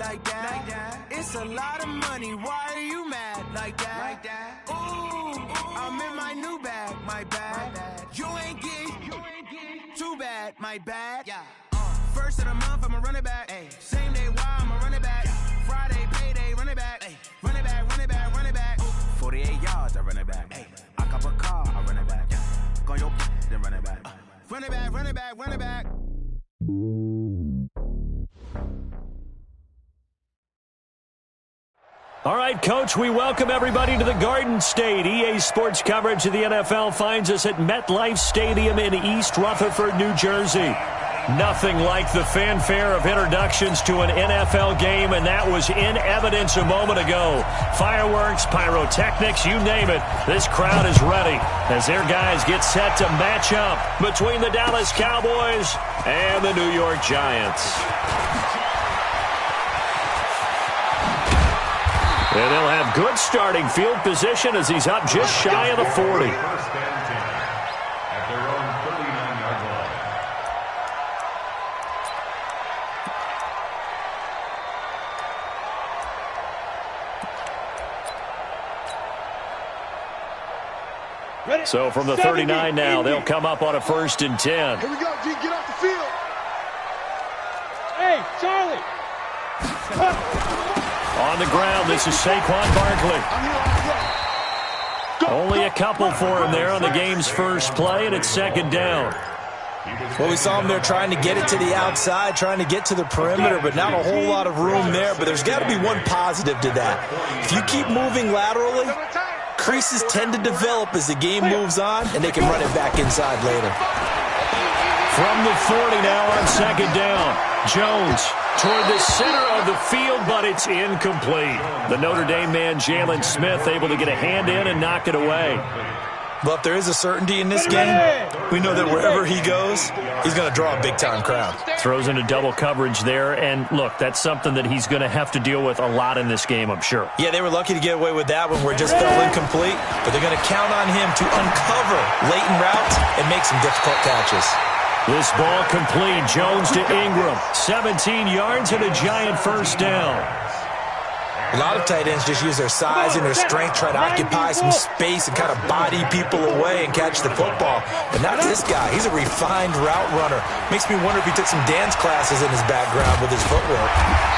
like that. It's a lot of money, why are you mad like that? Ooh, I'm in my new bag, my bad. You ain't getting too bad, my bad. First of the month, I'ma run it back. Same day, why I'ma run it back. Friday, payday, run it back. Run it back, run it back, run it back. 48 yards, I run it back. I cop a car, I run it back. Go your then run it back. Run it back, run it back, run it back. All right, Coach, we welcome everybody to the Garden State. EA Sports coverage of the NFL finds us at MetLife Stadium in East Rutherford, New Jersey. Nothing like the fanfare of introductions to an NFL game, and that was in evidence a moment ago. Fireworks, pyrotechnics, you name it. This crowd is ready as their guys get set to match up between the Dallas Cowboys and the New York Giants. And they'll have good starting field position as he's up just shy of the 40. So from the 39 now, they'll come up on a 1st and 10. Here we go, G, get off the field. Hey, Charlie. On the ground, this is Saquon Barkley. Only a couple for him there on the game's first play, and it's 2nd down. Well, we saw him there trying to get it to the outside, trying to get to the perimeter, but not a whole lot of room there. But there's got to be one positive to that. If you keep moving laterally, creases tend to develop as the game moves on, and they can run it back inside later. From the 40 now on 2nd down. Jones toward the center of the field, but it's incomplete. The Notre Dame man, Jalen Smith, able to get a hand in and knock it away. Well, if there is a certainty in this game, we know that wherever he goes, he's going to draw a big-time crowd. Throws into double coverage there, and look, that's something that he's going to have to deal with a lot in this game, I'm sure. Yeah, they were lucky to get away with that one where it just fell incomplete, but they're going to count on him to uncover latent routes and make some difficult catches. This ball complete. Jones to Ingram. 17 yards and a Giant 1st down. A lot of tight ends just use their size and their strength, try to occupy some space and kind of body people away and catch the football. But not this guy. He's a refined route runner. Makes me wonder if he took some dance classes in his background with his footwork.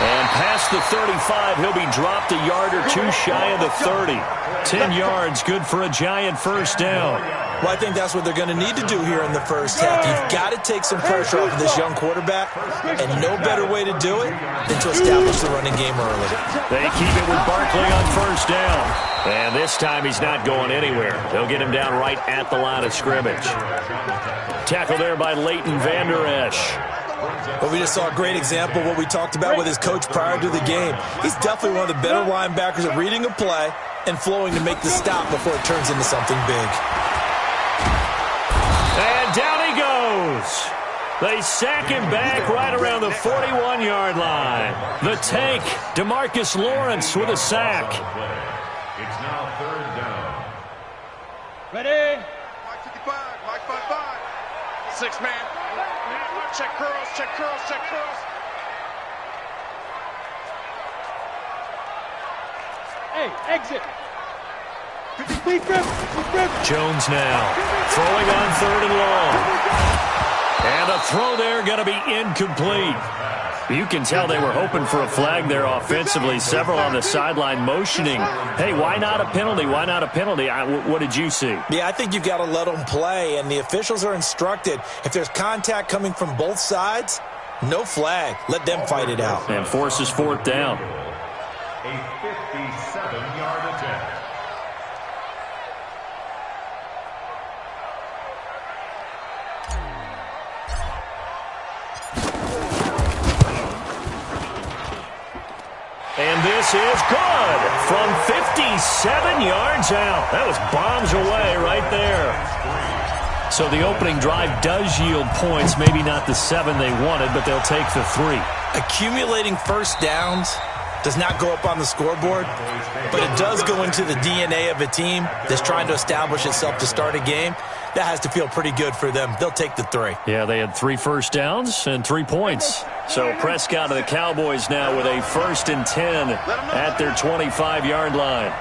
And past the 35, he'll be dropped a yard or two shy of the 30. 10 yards, good for a Giant 1st down. Well, I think that's what they're going to need to do here in the first half. You've got to take some pressure off of this young quarterback, and no better way to do it than to establish the running game early. They keep it with Barkley on 1st down. And this time he's not going anywhere. They'll get him down right at the line of scrimmage. Tackle there by Leighton Vander Esch. Well, we just saw a great example of what we talked about with his coach prior to the game. He's definitely one of the better linebackers at reading a play and flowing to make the stop before it turns into something big. And down he goes. They sack him back right around the 41-yard line. The tank, DeMarcus Lawrence with a sack. It's now 3rd down. Ready? Mike 55, Mike 55. 6 man. Check curls, check curls, check curls. Hey, exit. Deep grip. Jones now throwing on 3rd and long. And a throw there going to be incomplete. You can tell they were hoping for a flag there offensively. Several on the sideline motioning. Hey, why not a penalty? Why not a penalty? What did you see? Yeah, I think you've got to let them play, and the officials are instructed. If there's contact coming from both sides, no flag. Let them fight it out. And forces 4th down. A 57-yard attempt. And this is good from 57 yards out. That was bombs away right there. So the opening drive does yield points, maybe not the 7 they wanted, but they'll take the 3. Accumulating first downs does not go up on the scoreboard, but it does go into the DNA of a team that's trying to establish itself to start a game. that has to feel pretty good for them. They'll take the 3. Yeah, they had 3 first downs and 3 points. So Prescott and the Cowboys now with a 1st and 10 at their 25-yard line.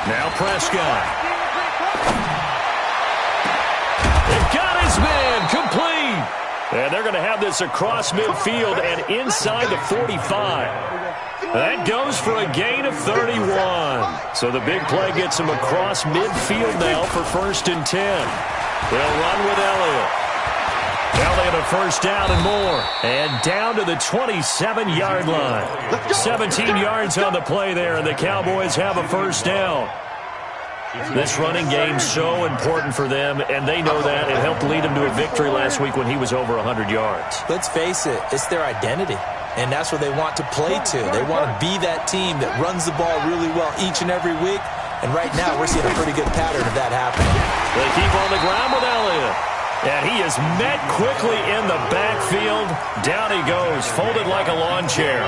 Now Prescott. They've got his man complete. And they're going to have this across midfield and inside the 45. That goes for a gain of 31. So the big play gets him across midfield now for 1st and 10. They'll run with Elliott. Elliott a 1st down and more. And down to the 27-yard line. 17 yards on the play there, and the Cowboys have a 1st down. This running game's so important for them, and they know that. It helped lead them to a victory last week when he was over 100 yards. Let's face it, it's their identity, and that's what they want to play to. They want to be that team that runs the ball really well each and every week, and right now we're seeing a pretty good pattern of that happening. They keep on the ground with Elliott, and he is met quickly in the backfield. Down he goes, folded like a lawn chair.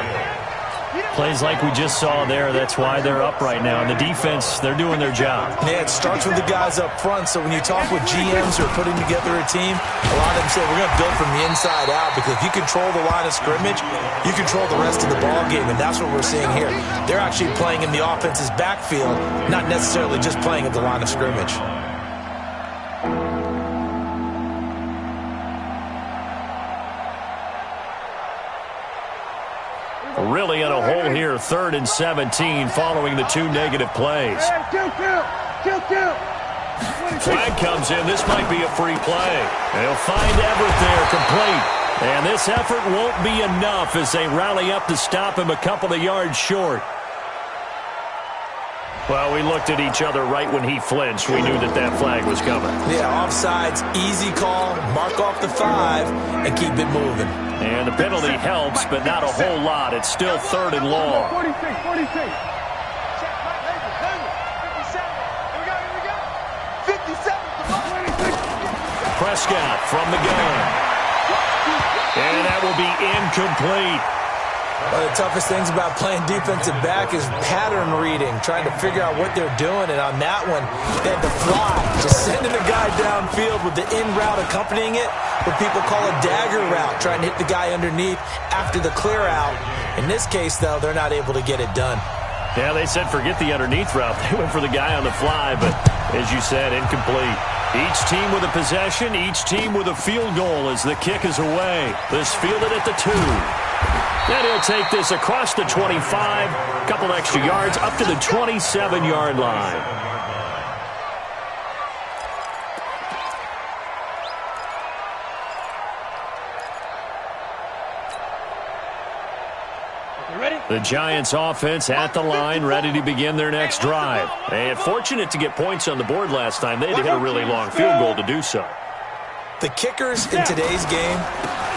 Plays like we just saw there. That's why they're up right now. And the defense, they're doing their job. Yeah, it starts with the guys up front. So when you talk with GMs who are putting together a team, a lot of them say we're going to build from the inside out, because if you control the line of scrimmage, you control the rest of the ball game, and that's what we're seeing here. They're actually playing in the offense's backfield, not necessarily just playing at the line of scrimmage. Really in a hole here, 3rd and 17 following the 2 negative plays. Flag comes in. This might be a free play. They'll find Everett there, complete. And this effort won't be enough as they rally up to stop him a couple of yards short. Well, we looked at each other right when he flinched. We knew that that flag was coming. Yeah, offsides, easy call, mark off the 5, and keep it moving. And the penalty helps, but not a whole lot. It's still 3rd and long. 46. Prescott from the gun. And that will be incomplete. One of the toughest things about playing defensive back is pattern reading, trying to figure out what they're doing. And on that one, they had to fly, just sending the guy downfield with the in route accompanying it, what people call a dagger route, trying to hit the guy underneath after the clear out. In this case, though, they're not able to get it done. Yeah, they said forget the underneath route. They went for the guy on the fly, but as you said, incomplete. Each team with a possession, each team with a field goal as the kick is away. This fielded at the 2. And he'll take this across the 25, a couple extra yards, up to the 27-yard line. The Giants offense at the line, ready to begin their next drive. And fortunate to get points on the board last time. They had to hit a really long field goal to do so. The kickers in today's game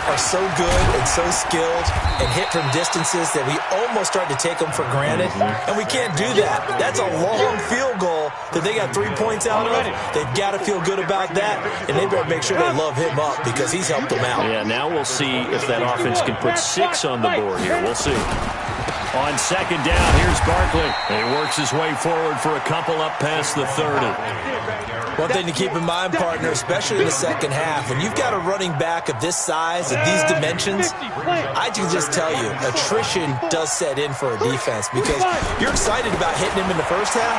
are so good and so skilled and hit from distances that we almost start to take them for granted, and we can't do that. That's a long field goal that they got 3 points out of. They've got to feel good about that, and they better make sure they love him up because he's helped them out. Yeah, now we'll see if that offense can put 6 on the board here. We'll see. On 2nd down, here's Barkley. He works his way forward for a couple up past the 30. One thing to keep in mind, partner, especially in the second half, when you've got a running back of this size, of these dimensions, I can just tell you, attrition does set in for a defense because you're excited about hitting him in the first half.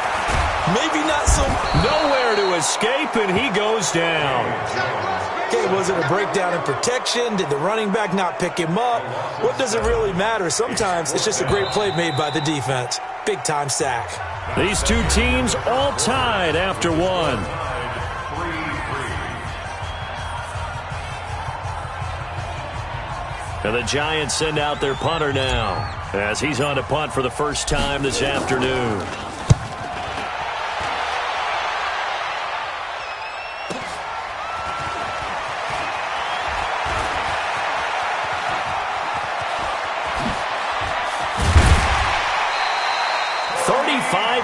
Maybe not so. Nowhere to escape, and he goes down. Okay, was it a breakdown in protection? Did the running back not pick him up? What does it really matter? Sometimes it's just a great play made by the defense. Big-time sack. These two teams all tied after one. And the Giants send out their punter now as he's on to punt for the first time this afternoon.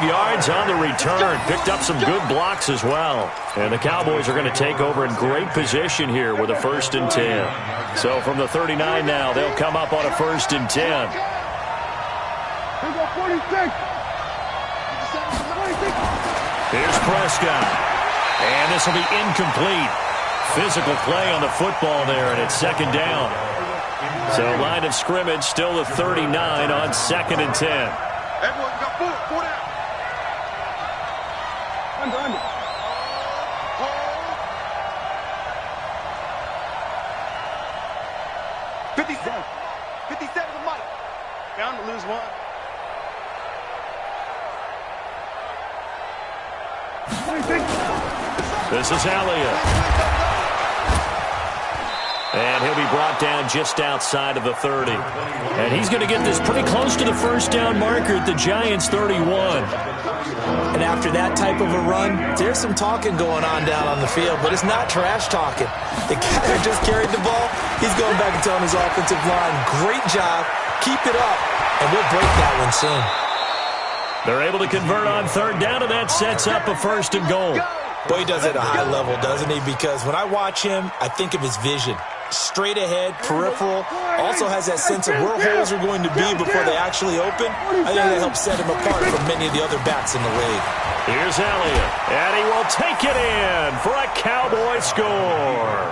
Yards on the return. Picked up some good blocks as well. And the Cowboys are going to take over in great position here with a 1st and 10. So from the 39 now, they'll come up on a 1st and 10. Here go 46. 46. Here's Prescott. And this will be incomplete. Physical play on the football there, and it's second down. So line of scrimmage still the 39 on 2nd and 10. Everyone got four down. Under. Hold. 57. 57 to Mike. Bound to lose one. This is Elliott. And he'll be brought down just outside of the 30. And he's going to get this pretty close to the first down marker at the Giants' 31. And after that type of a run, there's some talking going on down on the field, but it's not trash talking. The guy who just carried the ball, he's going back and telling his offensive line, great job, keep it up, and we'll break that one soon. They're able to convert on 3rd down, and that sets up a 1st and goal. Boy, he does it at a high level, doesn't he? Because when I watch him, I think of his vision. Straight ahead, peripheral, also has that sense of where holes are going to be before they actually open. I think that helps set him apart from many of the other backs in the league. Here's Elliott, and he will take it in for a Cowboy score.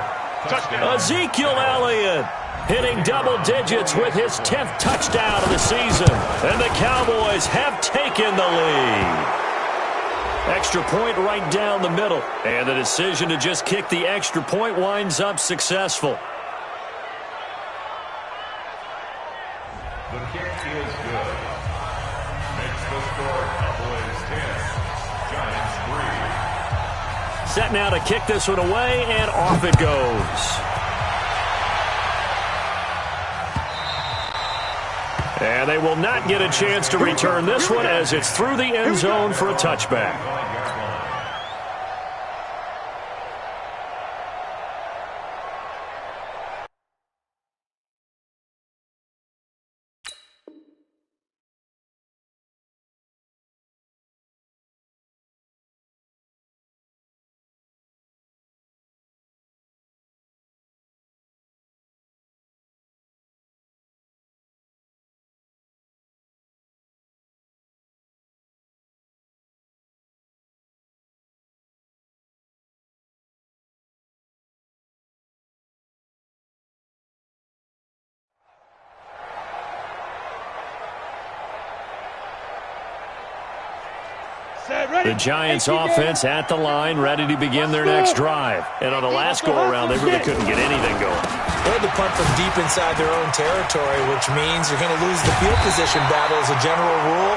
Ezekiel Elliott hitting double digits with his 10th touchdown of the season, and the Cowboys have taken the lead. Extra point right down the middle. And the decision to just kick the extra point winds up successful. The kick is good. Makes the score Cowboys 10, Giants 3. Set now to kick this one away, and off it goes. And they will not get a chance to return this one as it's through the end zone for a touchback. The Giants offense at the line, ready to begin their next drive. And on the last go-around, they really couldn't get anything going. They had to punt from deep inside their own territory, which means you're going to lose the field position battle as a general rule.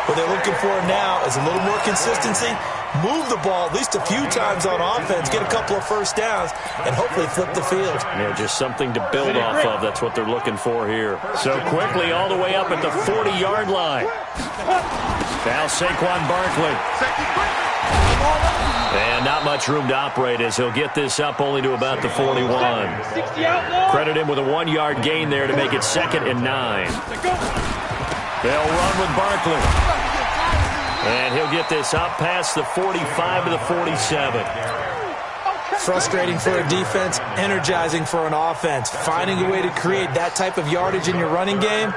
What they're looking for now is a little more consistency, move the ball at least a few times on offense, get a couple of first downs, and hopefully flip the field. Yeah, just something to build off of. That's what they're looking for here. So quickly all the way up at the 40-yard line. Now Saquon Barkley. And not much room to operate as he'll get this up only to about the 41. Credit him with a 1-yard gain there to make it 2nd and 9. They'll run with Barkley. And he'll get this up past the 45 to the 47. Frustrating for a defense, energizing for an offense. Finding a way to create that type of yardage in your running game,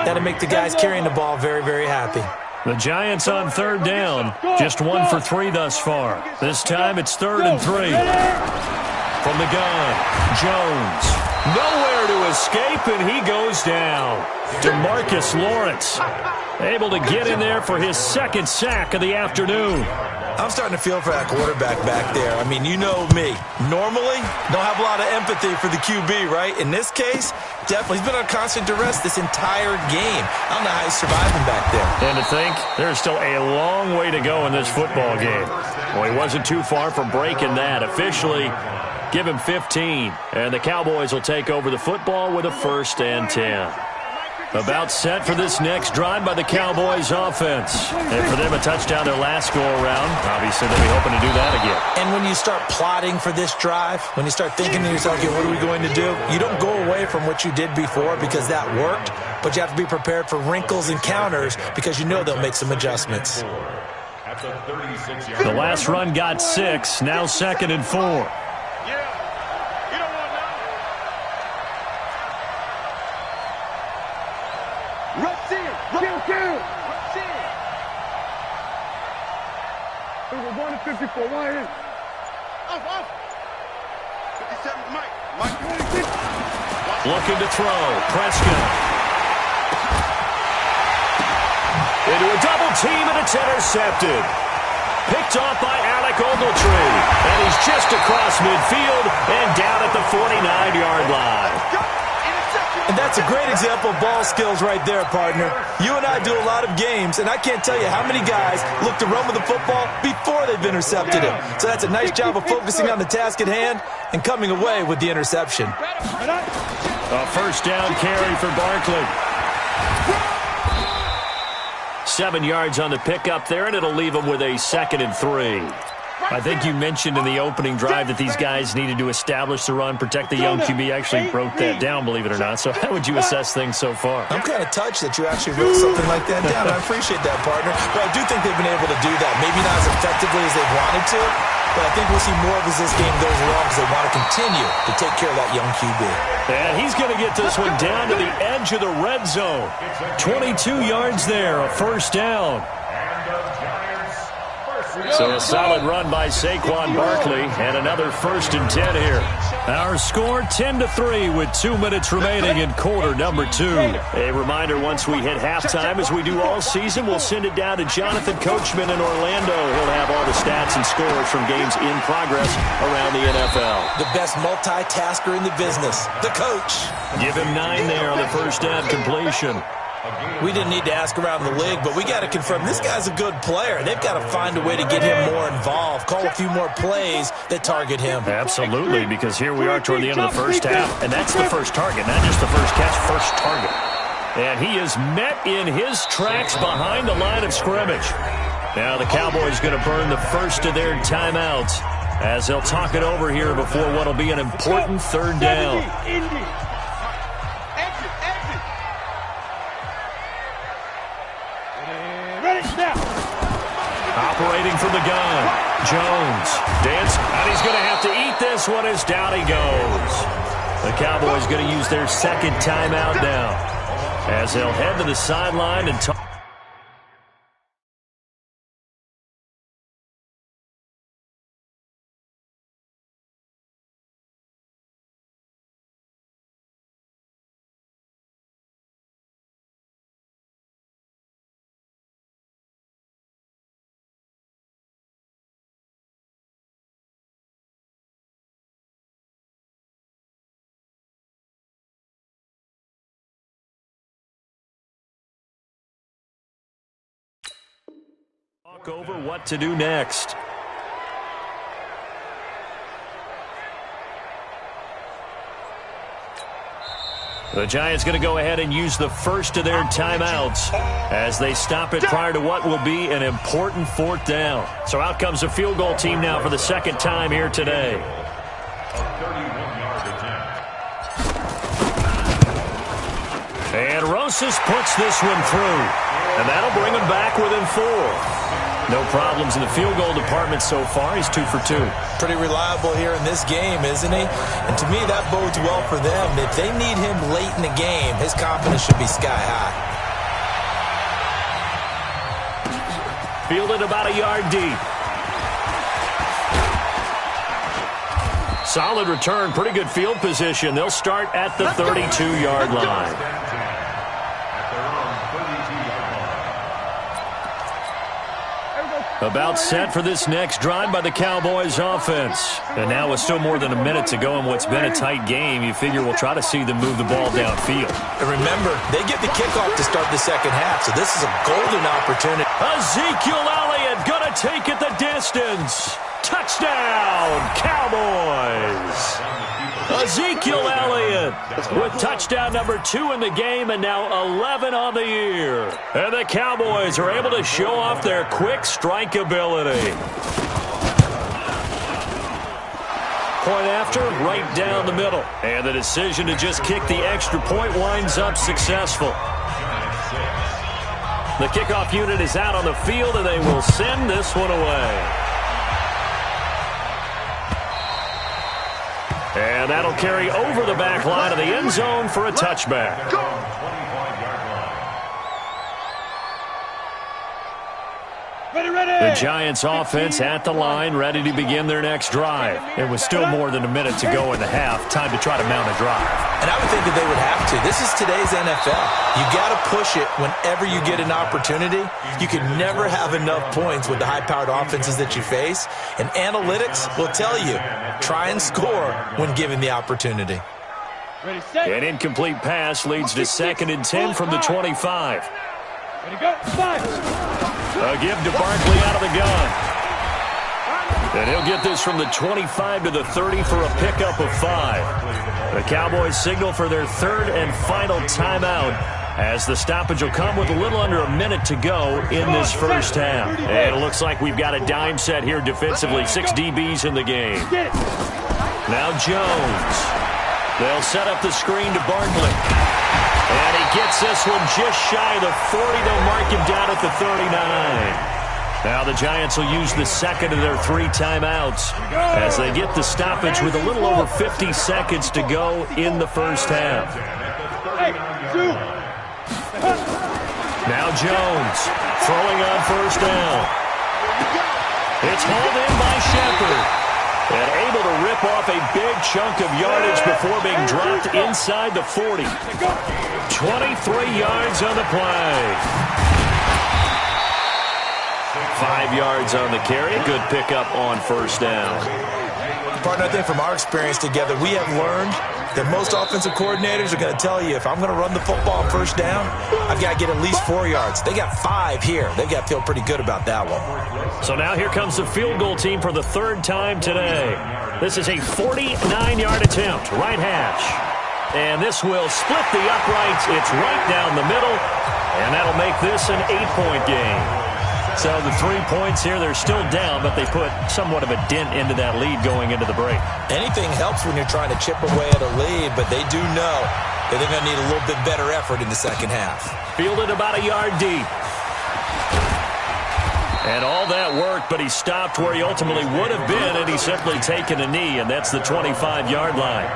that'll make the guys carrying the ball very, very happy. The Giants on 3rd down, just 1 for 3 thus far. This time it's 3rd and 3. From the gun, Jones. Nowhere to escape, and he goes down. DeMarcus Lawrence able to get in there for his 2nd sack of the afternoon. I'm starting to feel for that quarterback back there. I mean, you know me. Normally, don't have a lot of empathy for the QB, right? In this case, definitely. He's been on constant duress this entire game. I don't know how he's surviving back there. And to think, there's still a long way to go in this football game. Well, he wasn't too far from breaking that. Officially, give him 15. And the Cowboys will take over the football with a 1st and 10. About set for this next drive by the Cowboys offense. And for them, a touchdown their last go-around. Obviously, they'll be hoping to do that again. And when you start plotting for this drive, when you start thinking to yourself, okay, what are we going to do? You don't go away from what you did before because that worked, but you have to be prepared for wrinkles and counters because you know they'll make some adjustments. The last run got 6, now 2nd and 4. We're 1-54, one in. Off. 57, Mike. Looking to throw. Prescott. Into a double team, and it's intercepted. Picked off by Alec Ogletree. And he's just across midfield and down at the 49-yard line. And that's a great example of ball skills right there, partner. You and I do a lot of games, and I can't tell you how many guys look to run with the football before they've intercepted it. So that's a nice job of focusing on the task at hand and coming away with the interception. A first down carry for Barkley. 7 yards on the pickup there, and it'll leave him with a 2nd and 3. I think you mentioned in the opening drive that these guys needed to establish the run, protect the young QB. Actually broke that down, believe it or not. So how would you assess things so far? I'm kind of touched that you actually wrote something like that down. I appreciate that, partner. But I do think they've been able to do that. Maybe not as effectively as they wanted to, but I think we'll see more of as this game goes along because they want to continue to take care of that young QB. And he's going to get this one down to the edge of the red zone. 22 yards there, a first down. So a solid run by Saquon Barkley and another 1st and 10 here. Our score 10-3 with 2 minutes remaining in quarter number 2. A reminder, once we hit halftime, as we do all season, we'll send it down to Jonathan Coachman in Orlando. He'll have all the stats and scores from games in progress around the NFL. The best multitasker in the business, the coach. Give him 9 there on the first down completion. We didn't need to ask around the league, but we got to confirm this guy's a good player. They've got to find a way to get him more involved, call a few more plays that target him. Absolutely, because here we are toward the end of the first half, and that's the first target, not just the first catch, first target. And he is met in his tracks behind the line of scrimmage. Now the Cowboys going to burn the first of their timeouts as they'll talk it over here before what will be an important 3rd down. Operating from the gun, Jones. Dance, and he's going to have to eat this one as down he goes. The Cowboys going to use their 2nd timeout now as they'll head to the sideline and talk. Over what to do next. The Giants going to go ahead and use the first of their timeouts as they stop it prior to what will be an important 4th down. So out comes a field goal team now for the 2nd time here today. And Rosas puts this one through, and that'll bring him back within 4. No problems in the field goal department so far. He's 2 for 2. Pretty reliable here in this game, isn't he? And to me, that bodes well for them. If they need him late in the game, his confidence should be sky high. Fielded about a yard deep. Solid return, pretty good field position. They'll start at the 32-yard line. About set for this next drive by the Cowboys offense. And now with still more than a minute to go in what's been a tight game, you figure we'll try to see them move the ball downfield. And remember, they get the kickoff to start the 2nd half, so this is a golden opportunity. Ezekiel Elliott gonna take it the distance. Touchdown, Cowboys! Ezekiel Elliott with touchdown number 2 in the game and now 11 on the year. And the Cowboys are able to show off their quick strike ability. Point after, right down the middle. And the decision to just kick the extra point winds up successful. The kickoff unit is out on the field, and they will send this one away. And that'll carry over the back line of the end zone for a touchback. The Giants offense at the line, ready to begin their next drive. It was still more than a minute to go in the half. Time to try to mount a drive. And I would think that they would have to. This is today's NFL. You got to push it whenever you get an opportunity. You can never have enough points with the high-powered offenses that you face. And analytics will tell you, try and score when given the opportunity. An incomplete pass leads to 2nd and 10 from the 25. Ready, go. 5. A give to Barkley out of the gun. And he'll get this from the 25 to the 30 for a pickup of 5. The Cowboys signal for their 3rd and final timeout as the stoppage will come with a little under a minute to go in this first half. And it looks like we've got a dime set here defensively. 6 DBs in the game. Now Jones. They'll set up the screen to Barkley. And he gets this one just shy of the 40. They'll mark him down at the 39. Now the Giants will use the 2nd of their 3 timeouts as they get the stoppage with a little over 50 seconds to go in the first half. Now Jones throwing on first down. It's hauled in by Shepard. And able to rip off a big chunk of yardage before being dropped inside the 40. 23 yards on the play. 5 yards on the carry. Good pickup on first down. Partner, I think from our experience together, we have learned that most offensive coordinators are going to tell you, if I'm going to run the football on first down, I've got to get at least 4 yards. They got 5 here. They've got to feel pretty good about that one. So now here comes the field goal team for the 3rd time today. This is a 49-yard attempt, right hash. And this will split the uprights. It's right down the middle, and that'll make this an 8-point game. So the 3 points here, they're still down, but they put somewhat of a dent into that lead going into the break. Anything helps when you're trying to chip away at a lead, but they do know that they're going to need a little bit better effort in the second half. Fielded about a yard deep. And all that worked, but he stopped where he ultimately would have been, and he's simply taken a knee, and that's the 25-yard line.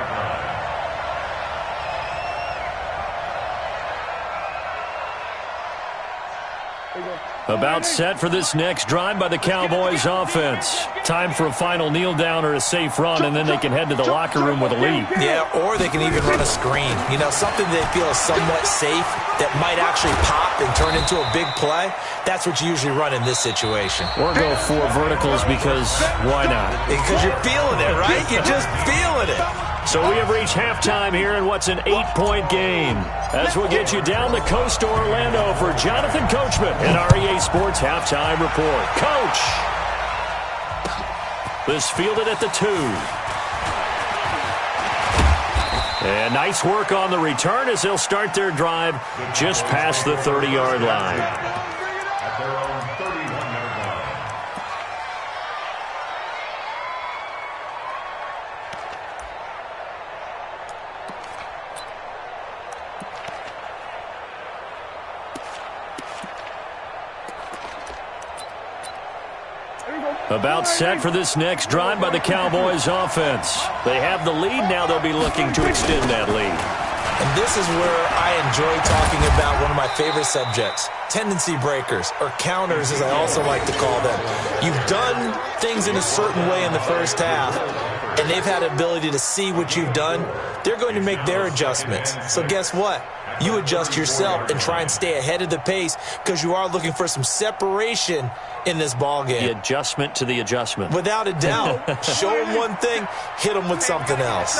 About set for this next drive by the Cowboys offense. Time for a final kneel down or a safe run, and then they can head to the locker room with a lead. Yeah, or they can even run a screen. You know, something they feel is somewhat safe that might actually pop and turn into a big play. That's what you usually run in this situation. Or go 4 verticals because why not? Because you're feeling it, right? You're just feeling it. So we have reached halftime here in what's an 8-point game. As we'll get you down the coast to Orlando for Jonathan Coachman in our EA Sports Halftime Report. Coach! This fielded at the 2. And nice work on the return as they'll start their drive just past the 30-yard line. At their own 31-yard line. About set for this next drive by the Cowboys offense. They have the lead. Now they'll be looking to extend that lead. And this is where I enjoy talking about one of my favorite subjects, tendency breakers, or counters as I also like to call them. You've done things in a certain way in the first half, and they've had the ability to see what you've done. They're going to make their adjustments. So guess what? You adjust yourself and try and stay ahead of the pace because you are looking for some separation in this ball game. The adjustment to the adjustment. Without a doubt. Show them one thing, hit them with something else.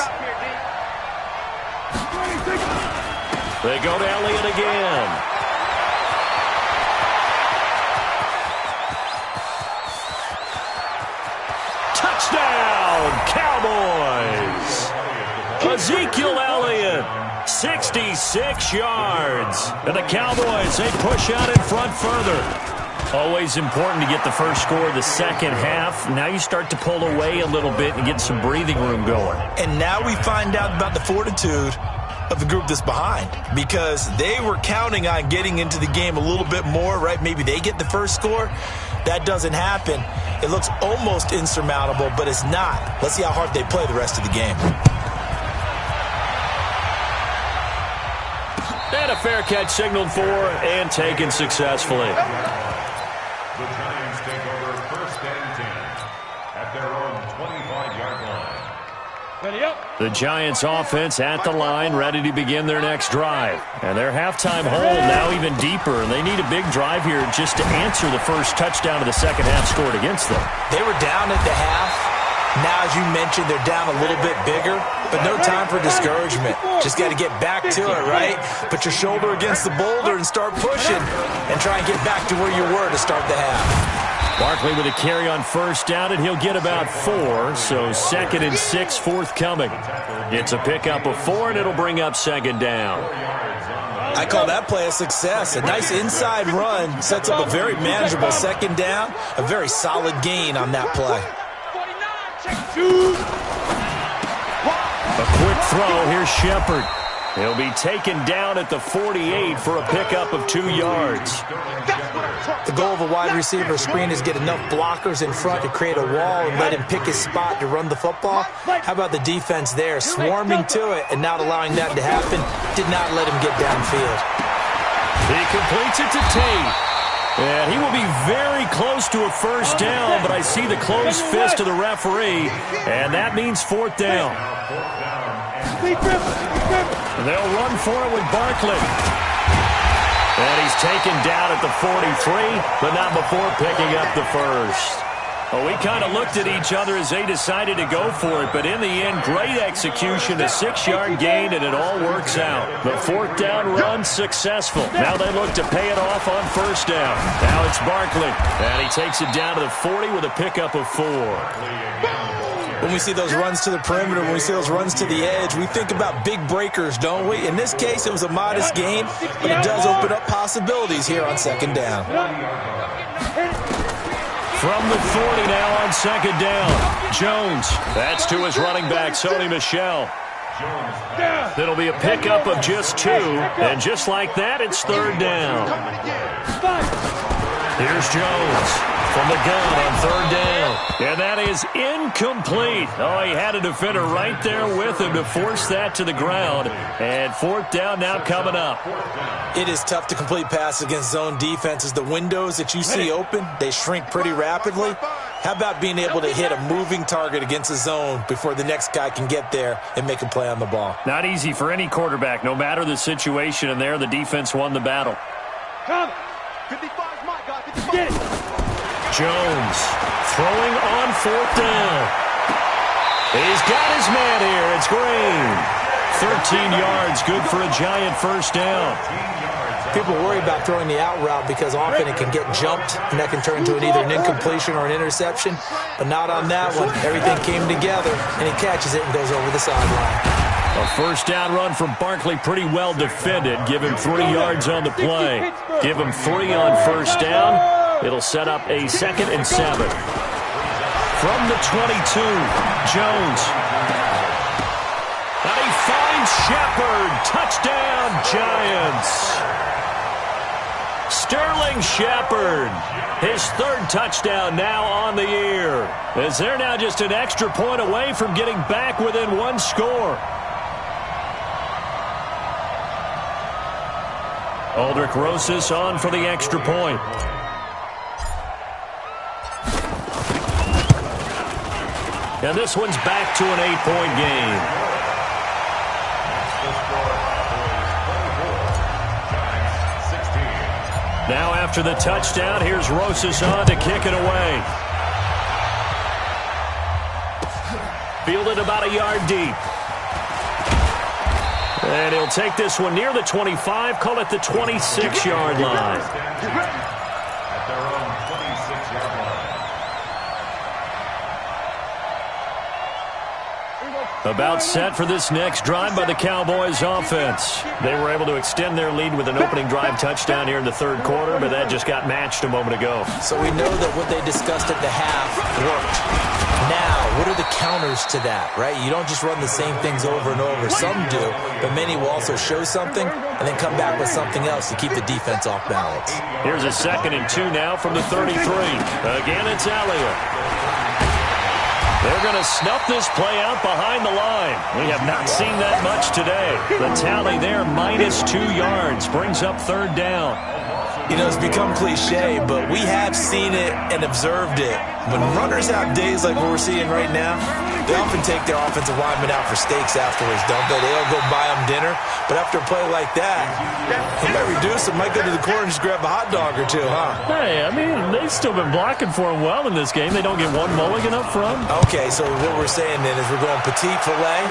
They go to Elliott again. Touchdown, Cowboys! Ezekiel Elliott, 66 yards. And the Cowboys, they push out in front further. Always important to get the first score of the second half. Now you start to pull away a little bit and get some breathing room going. And now we find out about the fortitude of the group that's behind, because they were counting on getting into the game a little bit more, right? Maybe they get the first score. That doesn't happen. It looks almost insurmountable, but it's not. Let's see how hard they play the rest of the game. And a fair catch signaled for and taken successfully. The Giants offense at the line, ready to begin their next drive. And their halftime hole now even deeper, and they need a big drive here just to answer the first touchdown of the second half scored against them. They were down at the half. Now, as you mentioned, they're down a little bit bigger, but no time for discouragement. Just got to get back to it, right? Put your shoulder against the boulder and start pushing and try and get back to where you were to start the half. Barkley with a carry on first down, and he'll get about 4, so 2nd and 6 forthcoming. It's a pickup of 4, and it'll bring up 2nd down. I call that play a success. A nice inside run sets up a very manageable 2nd down, a very solid gain on that play. A quick throw. Here's Shepard. He'll be taken down at the 48 for a pickup of 2 yards. The goal of a wide receiver screen is get enough blockers in front to create a wall and let him pick his spot to run the football. How about the defense there, swarming to it and not allowing that to happen? Did not let him get downfield. He completes it to Tate. And he will be very close to a first down, but I see the closed fist of the referee, and that means 4th down. They'll run for it with Barkley. And he's taken down at the 43, but not before picking up the first. Well, we kind of looked at each other as they decided to go for it, but in the end, great execution, a 6-yard gain, and it all works out. The 4th down run successful. Now they look to pay it off on first down. Now it's Barkley, and he takes it down to the 40 with a pickup of 4. When we see those runs to the perimeter, when we see those runs to the edge, we think about big breakers, don't we? In this case, it was a modest gain, but it does open up possibilities here on 2nd down. From the 40 now on 2nd down. Jones. That's to his running back, Sony Michel. It'll be a pickup of just 2. And just like that, it's 3rd down. Here's Jones from the gun on 3rd down. And that is incomplete. Oh, he had a defender right there with him to force that to the ground. And 4th down now coming up. It is tough to complete passes against zone defenses. The windows that you see open, they shrink pretty rapidly. How about being able to hit a moving target against a zone before the next guy can get there and make a play on the ball? Not easy for any quarterback, no matter the situation. And there, the defense won the battle. Come. 55's my guy. 55. Get it. Jones throwing on 4th down. He's got his man here. It's Green. 13 yards, good for a Giant first down. People worry about throwing the out route because often it can get jumped, and that can turn into either an incompletion or an interception. But not on that one. Everything came together, and he catches it and goes over the sideline. A first down run from Barkley, pretty well defended. Give him 3 yards on the play. Give him 3 on first down. It'll set up a 2nd and 7. From the 22, Jones. And he finds Shepard. Touchdown, Giants. Sterling Shepard, his 3rd touchdown now on the year, as they're now just an extra point away from getting back within 1 score. Aldrich Rosas on for the extra point. And this one's back to an 8-point game. Now after the touchdown, here's Rosas on to kick it away. Fielded about a yard deep. And he'll take this one near the 25, call it the 26-yard line. At their own 26-yard line. About set for this next drive by the Cowboys offense. They were able to extend their lead with an opening drive touchdown here in the 3rd quarter, but that just got matched a moment ago. So we know that what they discussed at the half worked. Now, what are the counters to that, right? You don't just run the same things over and over. Some do, but many will also show something and then come back with something else to keep the defense off balance. Here's a 2nd and 2 now from the 33. Again, it's Elliott. They're going to snuff this play out behind the line. We have not seen that much today. The tally there, minus 2 yards, brings up 3rd down. You know, it's become cliche, but we have seen it and observed it. When runners have days like what we're seeing right now, They often take their offensive linemen out for steaks afterwards, don't they? They'll go buy them dinner, but after a play like that, he might reduce them, might go to the corner and just grab a hot dog or two, huh? Hey, I mean, they've still been blocking for him well in this game. They don't get one mulligan up front. Okay, so what we're saying then is we're going petite filet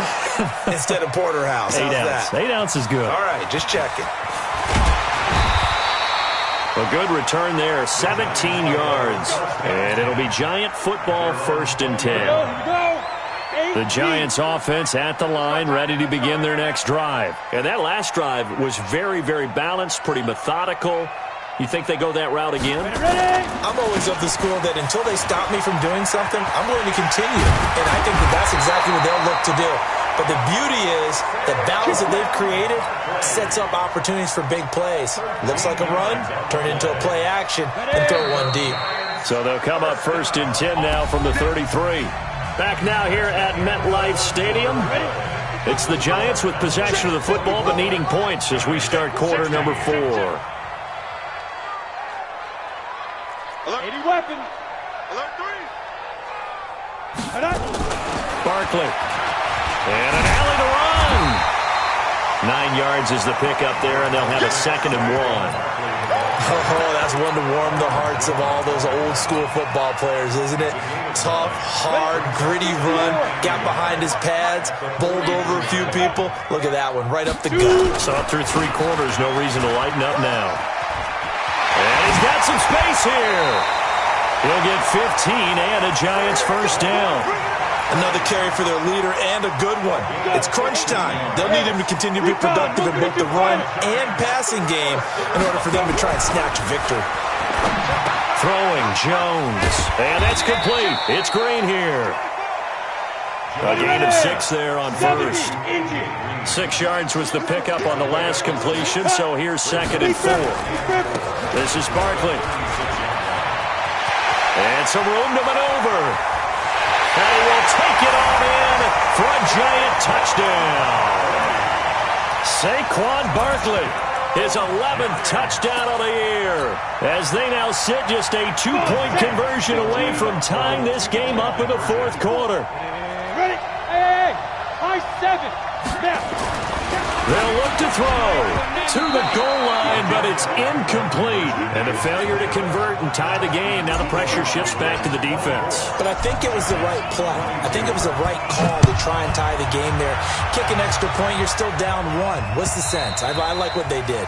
instead of porterhouse. How's 8 ounce. that? 8 ounce is good. All right, just checking. A good return there, 17 yards. And it'll be Giant football, 1st and 10. The Giants offense at the line, ready to begin their next drive. And that last drive was very, very balanced, pretty methodical. You think they go that route again? I'm always of the school that until they stop me from doing something, I'm going to continue. And I think that that's exactly what they'll look to do. But the beauty is the balance that they've created sets up opportunities for big plays. Looks like a run, turn into a play action, and throw one deep. So they'll come up 1st and 10 now from the 33. Back now here at MetLife Stadium. It's the Giants with possession of the football but needing points as we start quarter number 4. 80 weapon. Alert 3. Barkley. And an alley to run. 9 yards is the pickup there, and they'll have a 2nd and 1. Oh, that's one to warm the hearts of all those old-school football players, isn't it? Tough, hard, gritty run, got behind his pads, bowled over a few people. Look at that one, right up the gut. Saw it through 3 quarters, no reason to lighten up now. And he's got some space here. He'll get 15 and a Giants 1st down. Another carry for their leader and a good one. It's crunch time. They'll need him to continue to be productive in both the run and passing game in order for them to try and snatch a victory. Throwing Jones. And that's complete. It's Green here. A gain of 6 there on 1st. 6 yards was the pickup on the last completion, so here's 2nd and 4. This is Barkley. And some room to maneuver. And he will take it on in for a Giant touchdown. Saquon Barkley, his 11th touchdown of the year, as they now sit just a 2-point conversion away from tying this game up in the 4th quarter. Ready? Hey, high 7. Now. They'll look to throw to the goal line, but it's incomplete. And a failure to convert and tie the game. Now the pressure shifts back to the defense. But I think it was the right play. I think it was the right call to try and tie the game there. Kick an extra point, you're still down 1. What's the sense? I like what they did.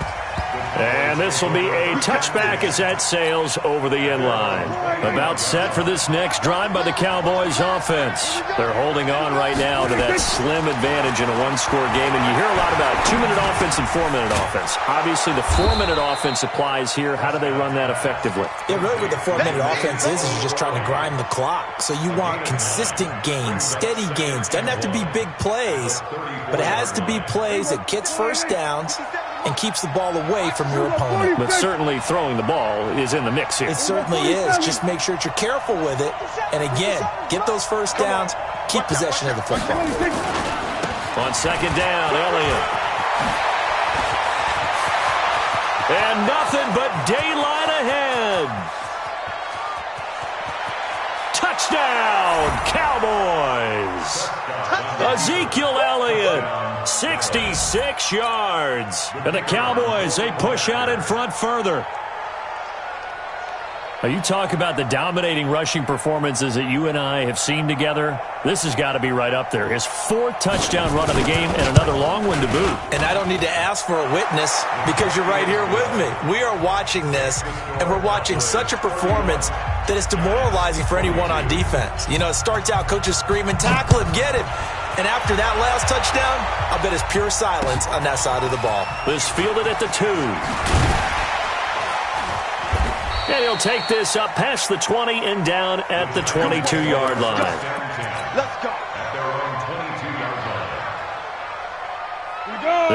And this will be a touchback as that sails over the end line. About set for this next drive by the Cowboys offense. They're holding on right now to that slim advantage in a 1-score game. And you hear a lot about 2-minute offense and 4-minute offense. Obviously, the 4-minute offense applies here. How do they run that effectively? Yeah, really what the 4-minute offense is you're just trying to grind the clock. So you want consistent gains, steady gains. Doesn't have to be big plays, but it has to be plays that gets 1st downs and keeps the ball away from your opponent. But certainly throwing the ball is in the mix here. It certainly is. Just make sure that you're careful with it. And again, get those 1st downs, keep possession of the football. On 2nd down, Elliott. And nothing but daylight ahead. Touchdown, Cowboys. Ezekiel Elliott, 66 yards. And the Cowboys, they push out in front further. Now, you talk about the dominating rushing performances that you and I have seen together. This has got to be right up there. His 4th touchdown run of the game and another long one to boot. And I don't need to ask for a witness because you're right here with me. We are watching this, and we're watching such a performance that is demoralizing for anyone on defense. You know, it starts out coaches screaming, tackle him, get him. And after that last touchdown, I bet it's pure silence on that side of the ball. This fielded at the 2. And he'll take this up past the 20 and down at the 22-yard line. Let's go.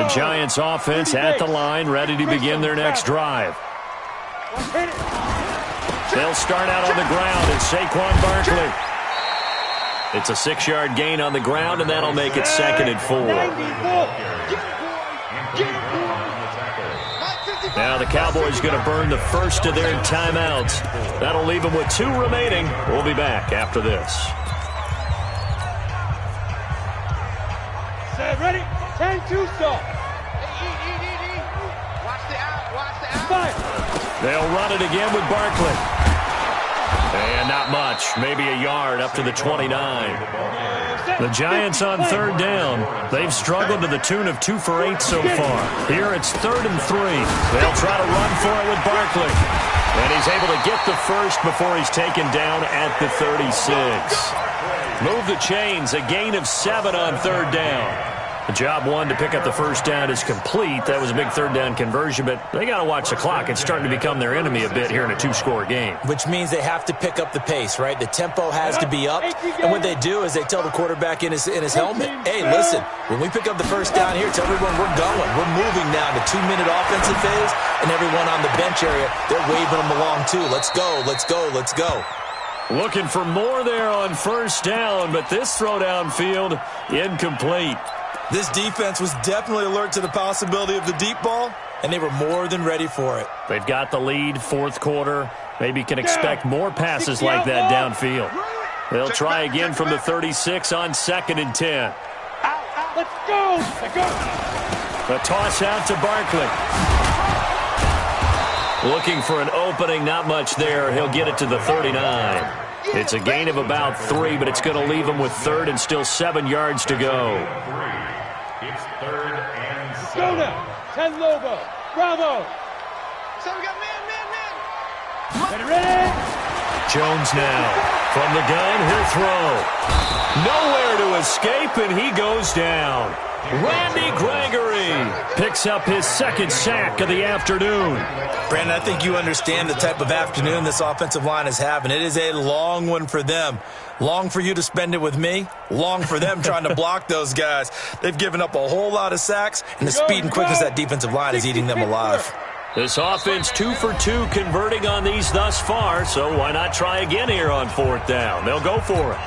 The Giants offense at the line, ready to begin their next drive. They'll start out on the ground. It's Saquon Barkley. It's a 6-yard gain on the ground, and that'll make it 2nd and 4. Now the Cowboys going to burn the first of their timeouts. That'll leave them with 2 remaining. We'll be back after this. 10 too soft. Watch the out. Watch the out. Fire. They'll run it again with Barkley. And not much, maybe a yard up to the 29. The Giants on third down. They've struggled to the tune of 2 for 8 so far. Here it's 3rd and 3. They'll try to run for it with Barkley. And he's able to get the first before he's taken down at the 36. Move the chains, a gain of 7 on third down. The job one to pick up the first down is complete. That was a big third down conversion, but they got to watch the clock. It's starting to become their enemy a bit here in a 2-score game. Which means they have to pick up the pace, right? The tempo has to be up. And what they do is they tell the quarterback in his helmet, hey, listen, when we pick up the first down here, tell everyone we're going. We're moving now to 2-minute offensive phase, and everyone on the bench area, they're waving them along too. Let's go, let's go, let's go. Looking for more there on first down, but this throw downfield incomplete. This defense was definitely alert to the possibility of the deep ball, and they were more than ready for it. They've got the lead, fourth quarter. Maybe can expect more passes like that downfield. They'll try again from the 36 on 2nd and 10. Let's go. Let's go. The toss out to Barkley. Looking for an opening, not much there. He'll get it to the 39. It's a gain of about 3, but it's going to leave him with 3rd and still 7 yards to go. It's 3rd and 7. Go now. 10 Lobo. Bravo. So we got man. Ready? Jones now. From the gun, he'll throw. Nowhere to escape, and he goes down. Randy Gregory picks up his 2nd sack of the afternoon. Brandon, I think you understand the type of afternoon this offensive line is having. It is a long one for them. Long for you to spend it with me. Long for them trying to block those guys. They've given up a whole lot of sacks, and the speed and quickness of that defensive line is eating them alive. This offense 2 for 2 converting on these thus far, so why not try again here on 4th down? They'll go for it.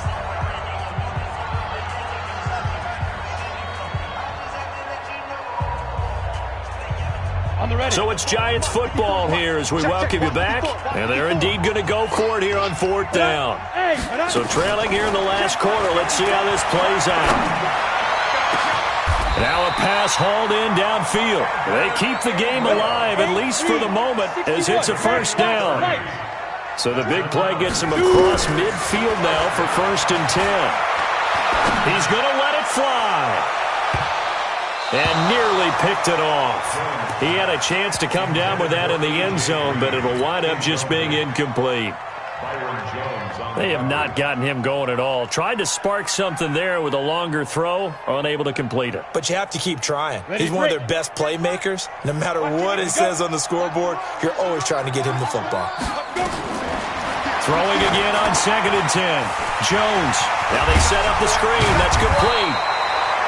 So it's Giants football here as we welcome you back. And they're indeed going to go for it here on 4th down. So trailing here in the last quarter. Let's see how this plays out. Now a pass hauled in downfield. They keep the game alive, at least for the moment, as it's a first down. So the big play gets him across midfield now for 1st and 10. He's going to let it fly. And nearly picked it off. He had a chance to come down with that in the end zone, but it'll wind up just being incomplete. They have not gotten him going at all. Tried to spark something there with a longer throw, unable to complete it. But you have to keep trying. He's one of their best playmakers. No matter what it says on the scoreboard, you're always trying to get him the football. Throwing again on 2nd and 10. Jones. Now they set up the screen. That's complete.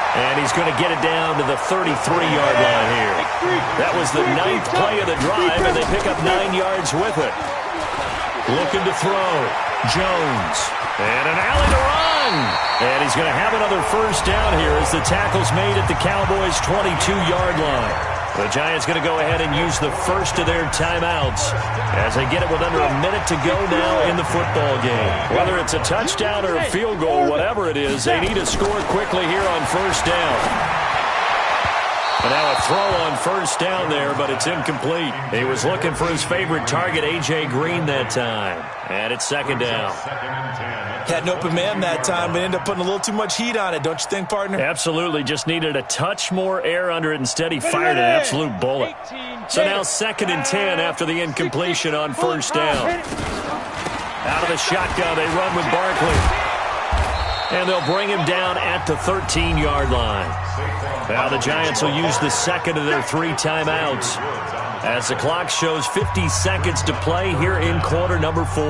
And he's going to get it down to the 33-yard line here. That was the 9th play of the drive, and they pick up 9 yards with it. Looking to throw. Jones. And an alley to run. And he's going to have another first down here as the tackle's made at the Cowboys' 22-yard line. The Giants going to go ahead and use the first of their timeouts as they get it with under a minute to go now in the football game. Whether it's a touchdown or a field goal, whatever it is, they need to score quickly here on first down. And now a throw on first down there, but it's incomplete. He was looking for his favorite target, A.J. Green, that time. And it's 2nd down. Had an open man that time, but ended up putting a little too much heat on it, don't you think, partner? Absolutely. Just needed a touch more air under it. Instead, he fired an absolute bullet. So now 2nd and 10 after the incompletion on first down. Out of the shotgun, they run with Barkley. And they'll bring him down at the 13-yard line. Now the Giants will use the 2nd of their 3 timeouts as the clock shows 50 seconds to play here in quarter number 4.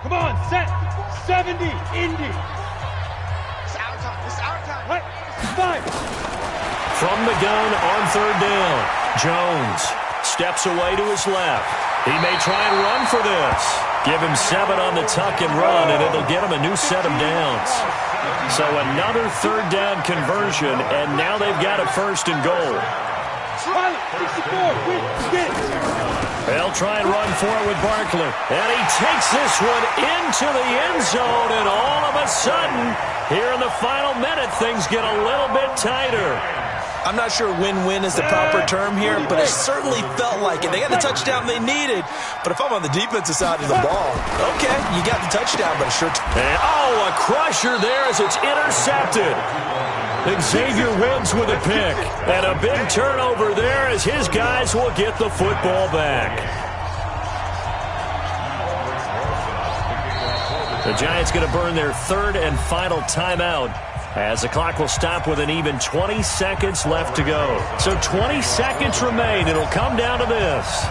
Come on, set. 70, Indy. It's our time. It's our time. Right. 5. From the gun on 3rd down, Jones steps away to his left. He may try and run for this. Give him 7 on the tuck and run, and it'll get him a new set of downs. So another 3rd down conversion, and now they've got a 1st and goal. Pilot, 64, win, get. They'll try and run for it with Barkley. And he takes this one into the end zone, and all of a sudden, here in the final minute, things get a little bit tighter. I'm not sure win-win is the proper term here, but it certainly felt like it. They got the touchdown they needed, but if I'm on the defensive side of the ball, okay, you got the touchdown, but a sure... And, a crusher there as it's intercepted. Xavier wins with a pick, and a big turnover there as his guys will get the football back. The Giants going to burn their third and final timeout, as the clock will stop with an even 20 seconds left to go. So 20 seconds remain. It'll come down to this.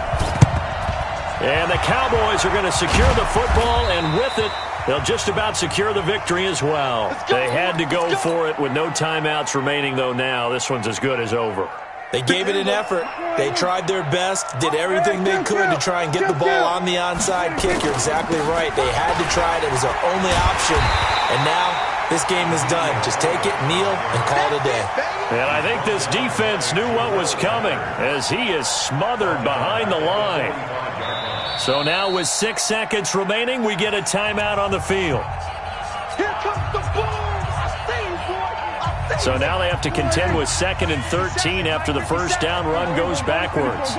And the Cowboys are going to secure the football, and with it, they'll just about secure the victory as well. They had to go for it with no timeouts remaining, though now. This one's as good as over. They gave it an effort. They tried their best, did everything they could to try and get the ball on the onside kick. You're exactly right. They had to try it. It was their only option. And now this game is done. Just take it, kneel, and call it a day. And I think this defense knew what was coming as he is smothered behind the line. So now with 6 seconds remaining, we get a timeout on the field. Here comes the ball. So now they have to contend with 2nd and 13 after the first down run goes backwards.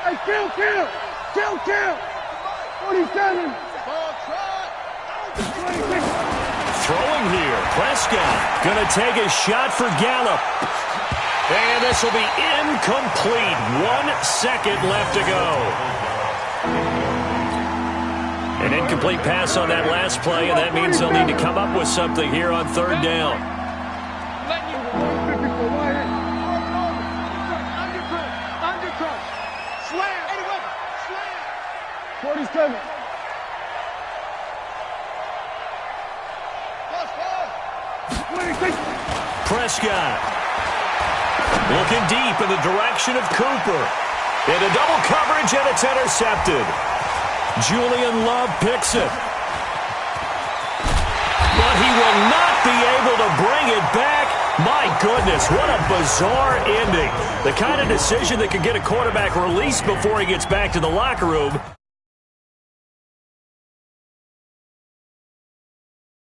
Hey, kill. 47. Throwing here, Prescott going to take a shot for Gallup. And this will be incomplete. 1 second left to go. An incomplete pass on that last play, and that means they'll need to come up with something here on third down. Slam. 47. Prescott looking deep in the direction of Cooper. Into double coverage, and it's intercepted. Julian Love picks it. But he will not be able to bring it back. My goodness, what a bizarre ending. The kind of decision that could get a quarterback released before he gets back to the locker room.